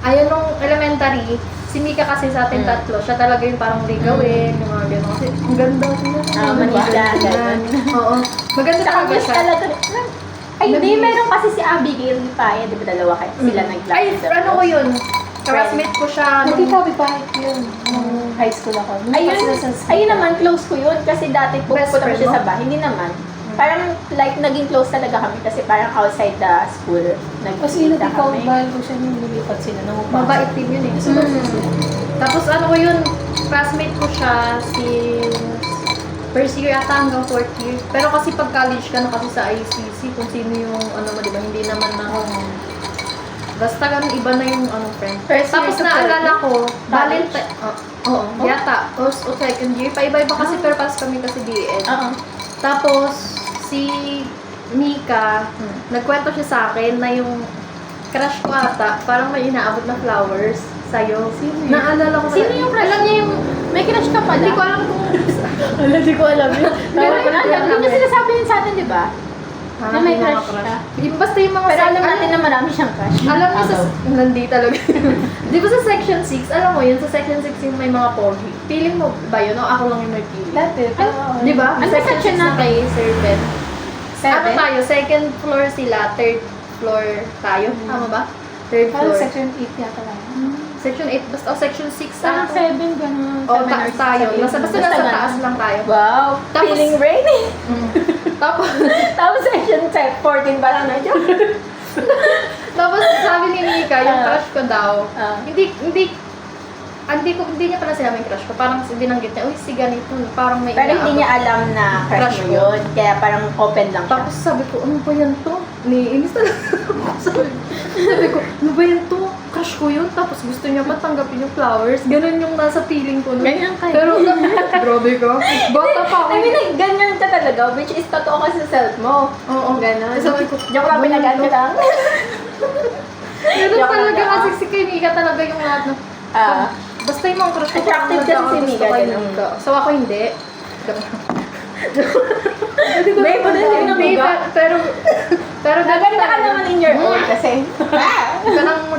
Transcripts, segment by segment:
Ayun, nung elementary, si Mika kasi sa atin tatlo, siya talaga yung parang ligawin, yung mga gano'n. Kasi ang ganda. Manila, gano'n. Oo. Maganda Saka talaga yes siya. talaga. Ay, hindi. Meron kasi si Abigail pa. Di ba dalawa kayo? Sila nag-class. Ay, ano ko yun? Classmate ko siya. Nagkikabi-bahay ko yun. Nung high school ako. Ayun naman, close ko yun. Kasi dati Best pupunta ko friend siya mo? sa bahay. Hindi naman. Parang like naging close talaga kami kasi parang outside the school Kasi nagkikita kami. nagkikabi-bahay ko siya nung lumipat sila. Mabait din yun eh. Tapos ano ko yun, classmate ko siya since first year ata hanggang fourth year. Pero kasi pag college ka na kasi sa ICC, kung sino yung ano mo, di ba? Hindi naman na basta ganun, iba na yung ano friend. First year Tapos to naalala ko, College? Valentine, oo, yata, o second year, pa-iba-iba kasi pero pas kami kasi DL. Oo. Tapos, si Mika, nagkwento siya sa akin na yung crush ko ata, parang may inaabot na flowers sa'yo. Sino yun? Naalala ko Sino yung crush? Alam niya yung may crush ka pala? Hindi ko alam kung... Hindi ko alam yun. Pero Pero alam niya sinasabi yun sa atin, di ba? Na may mga crush ka. Basta yung mga... Pero alam natin na marami siyang crush. Alam niyo sa... Nandi talaga. Di ba sa section 6, alam mo yun, sa section 6 yung may mga pogi. Feeling mo ba yun? O ako lang yung may feeling? Dati, pero... Di ba? Ano Section section 6 na natin? kay Sir Ben. Ano 7? tayo? Second floor sila, third floor tayo. Tama ba? Third Parang floor. section 8 yata lang. Section 8, basta section 6 Parang 7, gano'n. O, taas tayo. Basta nasa taas lang tayo. Wow, Tapos- feeling rainy. Tapos, Tapos section 14 pa lang na joke. tapos sabi ni Mika, yung crush ko daw, Ah. hindi niya pala sinabing crush ko. Parang binanggit niya, uy, si ganito, parang may Pero hindi niya alam na crush Crush mo mo. yun. Kaya parang open lang siya. Tapos sabi ko, ano ba yan to? Niinis talaga ako. Sabi ko, ano ba yan to? Crush ko yun. Tapos gusto niya pa tanggapin yung flowers. Ganun yung nasa feeling ko. Ganyan kayo. Pero, grabe ka. Bata pa ako. I mean, like, ganyan ka talaga, which is totoo kasi sa self mo. Oo. Ganon. Sabi ko, Joke lang, pinagaan ko lang. Ganun Joke talaga lang, kasi si kay Mika talaga yung lahat ng... Ah. Basta yung mga crush ko. Attractive kasi si gusto Mika, kay ganun. Mika. So ako hindi. Babe, po din sa'yo Hindi, nabuga. pero Naganda ka naman in your own kasi.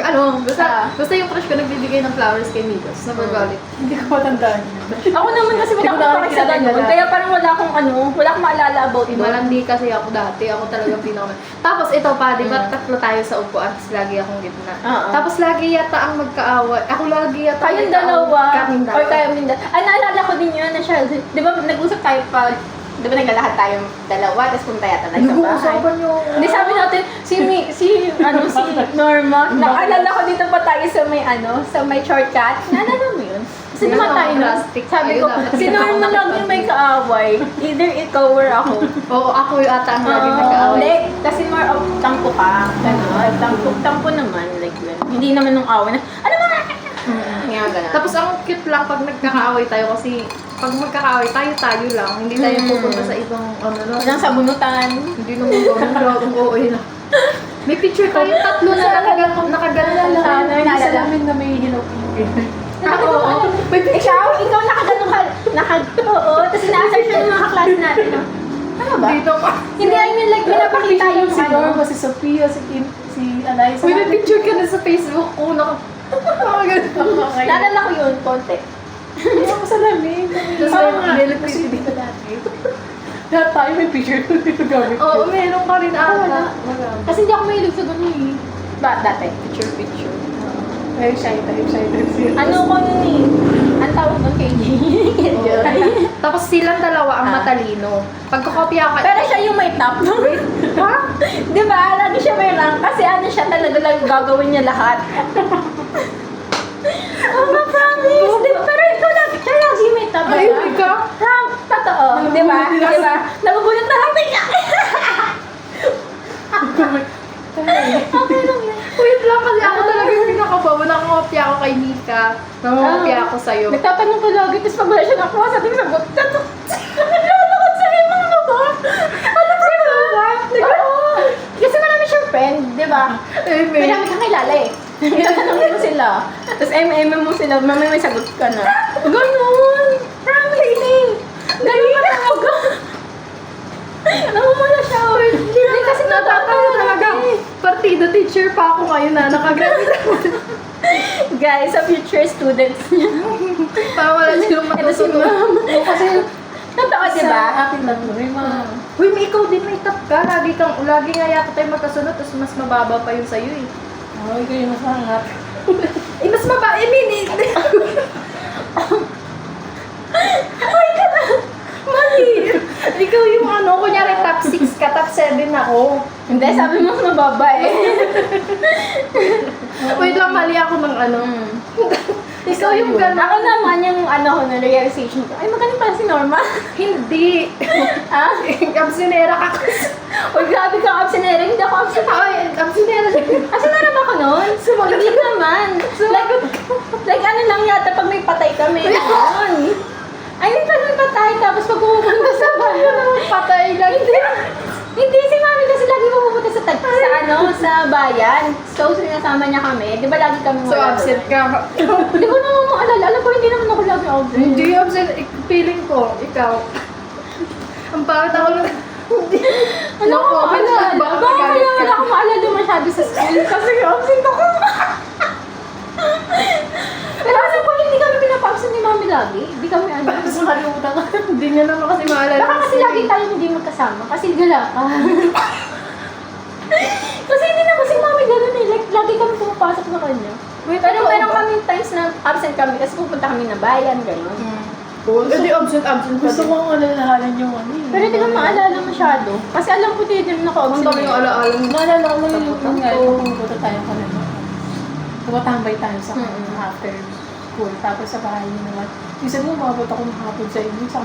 Parang basta, Ah. basta yung crush ko nagbibigay ng flowers kay Mika. So nagagalit. Hindi ko matandaan yun. Ako naman kasi wala Hindi ko akong pakik sa nakikita ganun. yung Kaya parang wala akong wala akong maalala about doon. Malandi kasi ako dati. Ako talagang pinaka... Tapos ito pa, di ba tatlo tayo sa upuan. Tapos lagi akong gitna. Oo. Tapos lagi yata ang magkaaway. Ako lagi yata Kayong dalawa. Or kayong dalawa. Naalala ko din yun na siya. Di ba nag-usap tayo pa, di ba naglalakad tayong dalawa, tapos punta yata tayo sa bahay. Nag-uusapan yung... Hindi, sabi natin, si Norma, naalala ko dito pa tayo sa may shortcut. Naalala mo yun? Kasi Yun, naman tayo nun. plastic. Sabi ko, Ayun, si Norma lang yung may kaaway. Either ikaw or ako. Oo, ako yung ata ang lagi Oo, nag-aaway. hindi. Kasi more of tampo ka. Gano'n. Tampo naman. Like, hindi naman nung away na, ano ba? Nga gano'n. Tapos ang cute lang pag nagkakaaway tayo kasi pag magkakaaway tayo lang. Hindi tayo pupunta sa ibang Walang sabunutan. Hindi naman gawin oo lang. May picture tayo tatlo na nakaganon Sana, Sa naalala. namin na may Hello Kitty. Oo. Ikaw nakagano ka. Oo. Tapos ina-assert siya ng mga kaklase natin. No? Ano ba? Dito pa. Hindi, I mean, like, pinapakita yung si Norma, si Sophia, si Eliza. Uy, may picture ka na sa Facebook ko. Nakaganon. Naalala ko yun, konti. Hindi ako sa namin. Tapos Oo may nga. Hello Kasi Kitty. hindi ko dati. Lahat tayo may picture ko dito gamit. Oo, meron ka rin ata. Kasi hindi ako mahilig sa ganun eh. Ba, dati? Picture. Ay, shy type siya. Ano ko nun eh? Ang tawag nun kay Joy. Tapos silang dalawa ang matalino. Pagkakopya ka. Pero siya yung may top. Ha? Di ba? Lagi siya may rank. Kasi ano siya talaga lang gagawin niya lahat. Oh, ma-promise. Pero ikaw lang, siya lagi may top. Ay, diba? hindi ka? Rank. Totoo. Di ba? Di ba? Nabubulot na natin niya. Okay lang yan. Wait lang kasi ako talaga yung pinakabawa. Nakakopya ako kay Mika. Nakakopya ako sa'yo. Nagtatanong ka lagi, tapos pag wala siya nakuha sa ating sagot, nalulungkot sa akin mga ba? Ano ba ba? Oo. Kasi marami siyang friend, di ba? Eh, May dami kang kilala eh. Tatanungin mo sila. Tapos mo sila, mamaya may sagot ka na. Ganon! Promise! Ganon ka talaga! Namumula siya. Hindi kasi Natatawa talaga. Partida teacher pa ako ngayon na nakagraduate ako. guys, sa future students niya. Para wala silang Ito si matutunan. ma'am. Kasi Totoo, di sa ba? akin tatlo, may mga... Uy, may ikaw din may top ka. Lagi nga yata tayo magkasunod, tapos mas mababa pa yun sa'yo eh. Oh, ikaw yung mas hangat. Eh, mas mababa, I mean, mali. Ikaw yung ano, kunyari top 6 ka, top 7 ako. Hindi, sabi mo mas mababa eh. Wait lang, mali ako ng ano. Ikaw yung gano'n. Ako naman yung ano ko na realization ko, ay magaling pala si Norma. Hindi. Ha? Absinera ka kasi. Uy, grabe ka absinera. Hindi ako absinera. Ay, absinera siya. Absinera ba ako noon? Hindi naman. Like ano lang yata pag may patay kami. Noon. Ay, hindi pag may patay tapos pag pupunta sa bayan. Patay lang. Hindi, si mami kasi lagi pupunta sa bayan. So, sinasama niya kami. Di ba lagi kami So, wala absent doon? ka. Hindi ko naman maalala. Alam ko, hindi naman ako lagi absent. Hindi absent. Feeling ko, ikaw. Ang pangit ako lang. Ano ko maalala? Baka Baka magalit kaya ka. wala akong maalala masyado sa school kasi absent ako. Pero alam ko, hindi kami pinapabsent ni mami lagi. Hindi kami ano. Tapos makalimutan ka. Hindi niya naman kasi maalala. Baka kasi lagi tayo hindi magkasama. Kasi gala ka. Kasi hindi naman si mami gano'n eh. Like, lagi kami pumapasok sa kanya. Wait, Pero totoo meron ba? kami times na absent kami kasi pupunta kami na bayan, gano'n. Hindi absent pa Gusto din. ko ang alalahanan yung ano eh. Pero hindi ko maalala masyado. Kasi alam ko din naman ako Ang absent. dami yung alaala mo. Naalala ko lang yung nga, pumunta tayo kanina. Tumatambay tayo sa after school. Tapos sa bahay niyo naman. Minsan mo, mabot ako mahapon sa inyo. Sa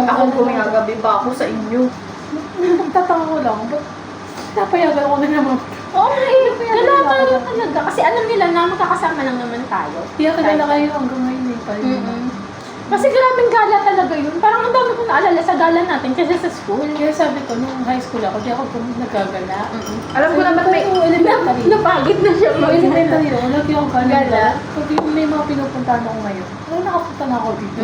Ako gumagabi ba ako sa inyo? Nagtataka ko lang, ba't napayagan ako na naman? Oo, eh. Gala tayo talaga. Kasi alam nila na magkakasama lang naman tayo. Kaya kilala kayo hanggang ngayon eh. Parang Kasi grabing gala talaga yun. Parang ang dami ko naalala sa gala natin kasi sa school. Kaya sabi ko, nung high school ako, di ako nagagala. Alam ko naman may... elementary. Napagid na siya. Nung elementary ako, lagi ako Gala. gala. Pag yung may mga pinupuntahan ako ngayon, ay nakapunta na ako dito.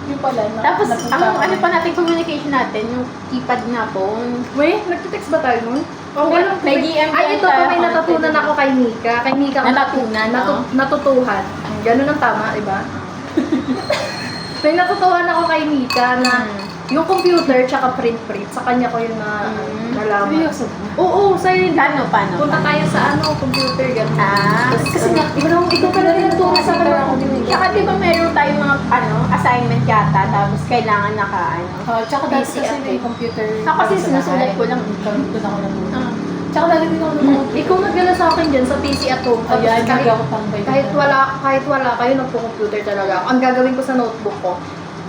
Yung pala, Tapos, napunta ang ako. ano pa natin communication natin, yung keypad na phone. Wait, nagtitext ba tayo nun? Oo, May- alam ko. may DM Ay, ito tayo pa may natutunan konti. ako kay Mika. Kay Mika ako Natutunan, no? natutuhan. Ganun ang tama, iba? May natutuhan ako kay Mika na yung computer tsaka print, sa kanya ko yun na nalaman. Seryoso ba? Oo, sa'yo yun. Paano? Punta tayo sa computer, gano'n. Kasi nga, ikaw pala rin nagturo sa kanya. Tsaka di ba meron tayong mga assignment yata, tapos kailangan Tsaka dati PC kasi may update. computer. Ako kasi sa sinusulat bahay. ko lang. Doon ako nag Tsaka lagi din ako Ikaw nagdala sa akin dyan sa PC at home. Tapos Ayan, kahit, hindi ako tambay. kahit wala kayo, nagpo-computer talaga ako. Ang gagawin ko sa notebook ko,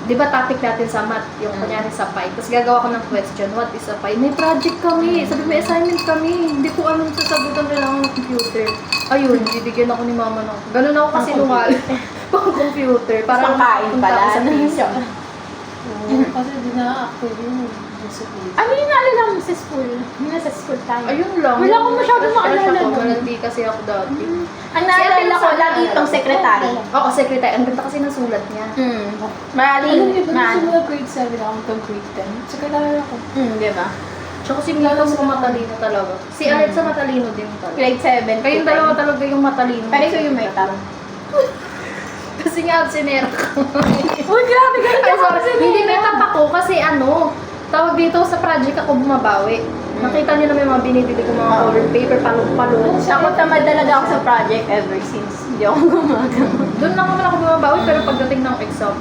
di ba topic natin sa math, yung kunyari sa pi. Tapos gagawa ko ng question, what is a pi? May project kami, sabi may assignment kami. Hindi ko anong sasagutan kailangan ng computer. Ayun, bibigyan ako ni mama ng... Ganun ako kasi nungal. Pang computer. Para Pangkain punta pala. ako sa PC. Kasi di na-active yun. Discipline. Ano yung naalala mo sa school? Yung nasa school tayo. Ayun lang. Wala akong masyadong Crush maalala ako, nun. malandi kasi ako dati. Ang naalala ko, lagi itong secretary. Oo, secretary. Ang ganda kasi ng sulat niya. Maling, Alam niyo ba, nung man. simula grade 7 ako hanggang grade 10, sekretary ako. Di ba? Tsaka si Mila mo matalino talaga. Si Alexa matalino din talaga. Grade 7. Kayong dalawa talaga yung matalino. Pero ikaw yung may top. Kasi nga absinera ka. Uy, grabe ka. Ay, sorry. Hindi may tap ako kasi tawag dito sa project ako bumabawi. Nakita niyo na may mga binibili ko mga color paper, palong-palong. Ako tamad talaga ako sa project ever since. Hindi ako gumagawa. Doon lang naman ako bumabawi pero pagdating ng exam,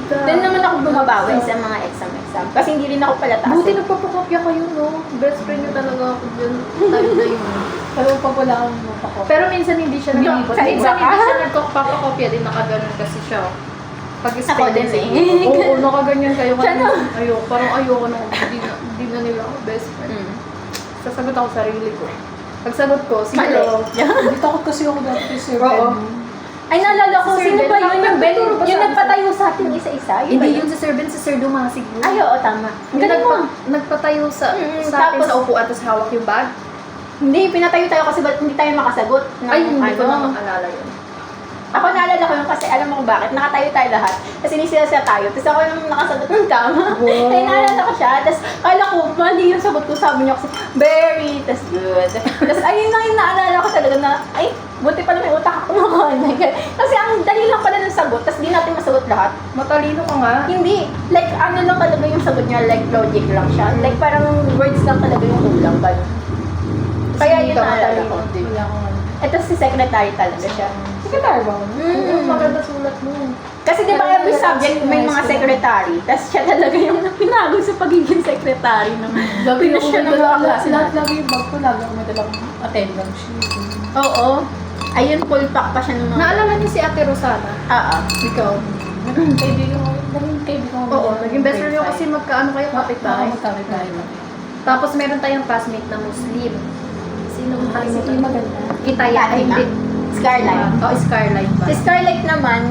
Doon naman ako bumabawi sa mga exam. Kasi hindi rin ako pala taas. buti nagpapakopya kayo, no? Best friend niyo talaga ako dyan. Tayo na yun. Pero pag wala akong mapa ko. Pero minsan hindi siya Hindi, nagpapakopya. sa Minsan iba ka? hindi siya nagpapakopya din, nakaganon kasi siya. Pag Ako din eh. Oo, nakaganyan kayo. Siya na. Parang ayoko na. Hindi na nila ako best friend. Sasagot ako sarili ko. Pagsagot ko, Mali. sino? Hindi takot kasi ako dati kay Sir Oo. Ben. Ay, naalala ko, Sir sino Ben, ba yun? Yung Ben, nagtuturo ba yung sa nagpatayo sa atin isa-isa? Hindi yun si Sir Ben, si Sir Dumasig yun. Ay, oo, tama. Ang Yung galing mo. nagpatayo sa atin tapos- sa upuan, tapos hawak yung bag. Hindi, pinatayo tayo kasi hindi tayo makasagot. ng Ay, hindi ko ano. na maalala yun. Ako naalala ko yun kasi alam mo kung bakit. Nakatayo tayo lahat. Tapos sinisila tayo. Tapos ako yung nakasagot ng tama. Wow. Ay, naalala ko siya. Tapos kala ko, mali yung sagot ko. Sabi niya kasi, very, tas good. Tapos ayun lang yung naalala ko talaga na, ay, buti pala may utak ako makakanay. Kasi sagot, tapos di natin masagot lahat. Matalino ka nga. Hindi. Like, ano lang talaga yung sagot niya, like, logic lang siya. Like, parang words lang talaga yung kulang, gano'n. Kaya Hindi yun ka naalala matalino. ko. Wala akong ano. Ito si secretary talaga siya. Secretary ba? Oo, maganda sulat mo. Kasi di ba every subject may mga secretary, tapos siya talaga yung pinagod sa pagiging secretary ng Lagi Pinas ako siya may ng dala mga klase lahat lagi yung bag ko, lagi ako may dalang attendance sheet. Oo. Ayun, full pack pa siya ng mga... Naalala niyo si Ate Rosana? Ikaw. Kaibigan ko, naging kaibigan ko. Oo, naging best friend yung kasi magkaano kayo kapitbahay. Magkapit-bahay kami. Tapos meron tayong classmate na Muslim. Sino ang Sige, kalimutan? maganda. Kitaya, ay Fatima. hindi. Scarlett. Oo, Scarlett ba? Si Scarlett naman,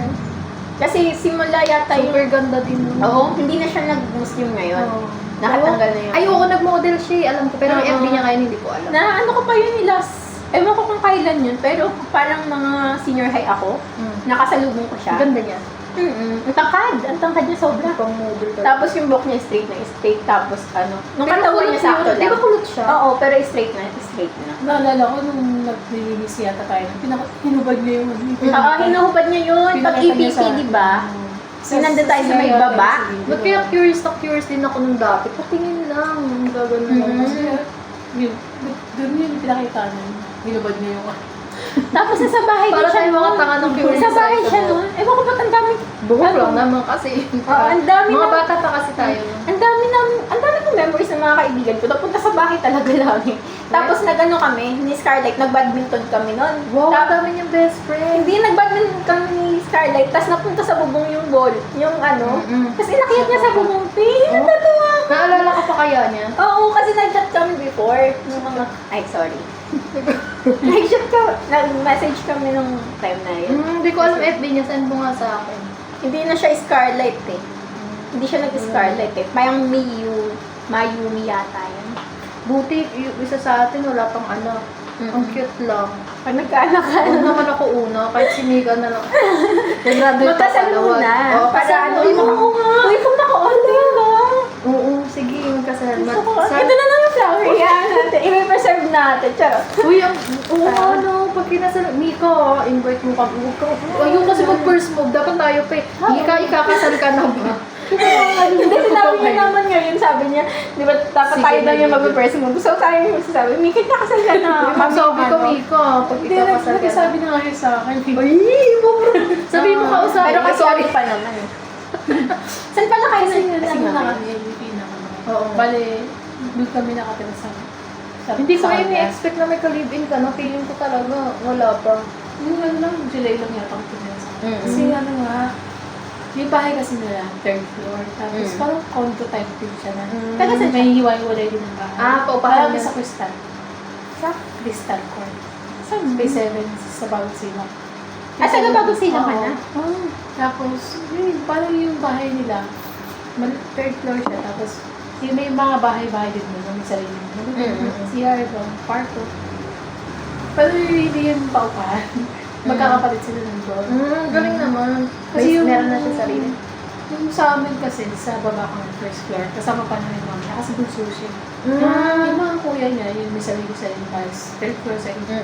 kasi simula yata Super yung... ganda din. no? Oo, hindi na siya nag-Muslim ngayon. Oo. Nakatanggal na yun. Ay, oo, nag-model siya eh. Alam ko. Pero yung Oo. FB niya ngayon, hindi ko alam. Na ano ko pa yun last... Ewan ko kung kailan yun, pero parang mga senior high ako, nakasalubong ko siya. Ganda niya. Ang tangkad niya sobra. Pang model ka. Tapos yung buhok niya straight na straight, tapos ano, nung Pero katawan kulot niya sakto yun. Di ba lang. kulot siya? Oo, pero straight na. Naalala ko nung nag-release yata tayo, hinubad niya yung Oo, hinuhubad niya yun. Pag Pinakita niya EPT, sa- di ba? Sinanda tayo sa may baba. Ba't kaya curious din ako nung dati? Patingin lang. Gagano lang. Mhm. Yun, doon yun pinakita niya. Hinubad niya yung Tapos sa bahay din Para siya tayo mga nun. tanga ng curious. Sa bahay siya nun. Ewan ko ba't ang dami. Buhok lang naman kasi. Oo, ang dami Mga na- bata pa kasi tayo. Ang dami kong memories ng mga kaibigan ko. Napunta sa bahay talaga lagi. Tapos nag-ano kami, ni Scarlett, nag-badminton kami nun. Wow, ang Tapos, dami niyang best friend. hindi, nag-badminton kami ni Scarlett, tapos napunta sa bubong yung ball, yung ano. Mm-mm. Tapos inakyat niya sa bubong, natatawa. Naalala ka pa kaya niya? Oo, kasi nag-chat kami before. Nung mga, ay, sorry. Nag-chat ka, nag-message kami nung time na yun. Hindi ko alam FB niya. Send mo nga sa akin. Hindi na siya Scarlett eh. Hindi siya nag-Scarlett eh. Parang Mayumi yata yan. Buti, yung isa sa atin, wala pang anak. Ang cute lang. Pag nagkaanak ka, Huwag naman ako una, kahit si Mika na lang. Graduate magkasal muna. Oo, Para kasal ano, muna. oo nga. Uy, kung naka-online lang. Oo, sige, magkasal. Ito na lang yung flower. Iyan natin. I-preserve natin. Charot. Uy, oo, ano, pag kinasal, Mika, invite mo kami. Huwag ka, ayun kasi mag-first move, dapat tayo pa eh. Mika, ikakasal ka na ba? Hindi, sinabi niya naman ngayon. Sabi niya, di ba dapat Sige, tayo daw yung sige. mag-first move. So, tayo yung magsasabi, Mika, kakasal ka na. Sabi ko, Mika, pag Hindi, ikakasal ka na. nagsasabi na nga yun sa akin. Ay, sabi mo ka usapin. Pero kasi sorry pa naman eh. Saan pala kayo Kasi kasi ano na nga kami, MVP na kami. Oo. Bale, doon kami nakatira sa Hindi ko sa yun i-expect na may ka-live-in ka, no? Feeling ko talaga, wala pa. Yung ano lang, July lang yata ako pinila sa Mm-mm. Kasi ano nga, yung bahay kasi nila, third floor. Tapos Mm. parang condo type din siya na. Mm. Taga saan siya? May hiwa-hiwalay din ang bahay. Paupahan Parang niya. sa Crystal. Sa Crystal Court. Sa Space 7 sa Bagong Silang. taga Bagong Silang ka na? Oo. Tapos, yun, parang yung bahay nila, third floor siya. Tapos, yung may mga bahay-bahay din mo, may sarili mo. CR doon, kwarto. Pero hindi yun paupahan. Magkakapalit sila ng doon. Galing naman. Kasi yung- meron na siya sarili. Yung sa amin kasi, sa baba kami first floor, kasama pa namin mami niya kasi bunso siya. Mm. Yung mga kuya niya, yung may sarili guys, third floor sa inyo.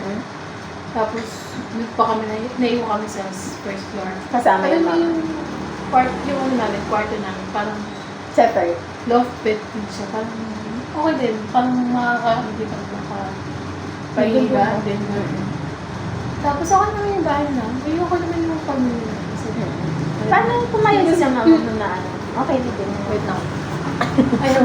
Tapos, doon pa kami, naiwan kami sa first floor. Kasama Alam yung mo mama. yung yung ano namin, kwarto namin, parang Separate. loft bed din siya. Parang, okay din, parang makaka-hindi ka pahiga din. Tapos ako naman yung bahay na, ayoko naman yung pamilya. Kasi, Paano pumayag sa mama mo na ano? Okay, din. Wait lang. Ayaw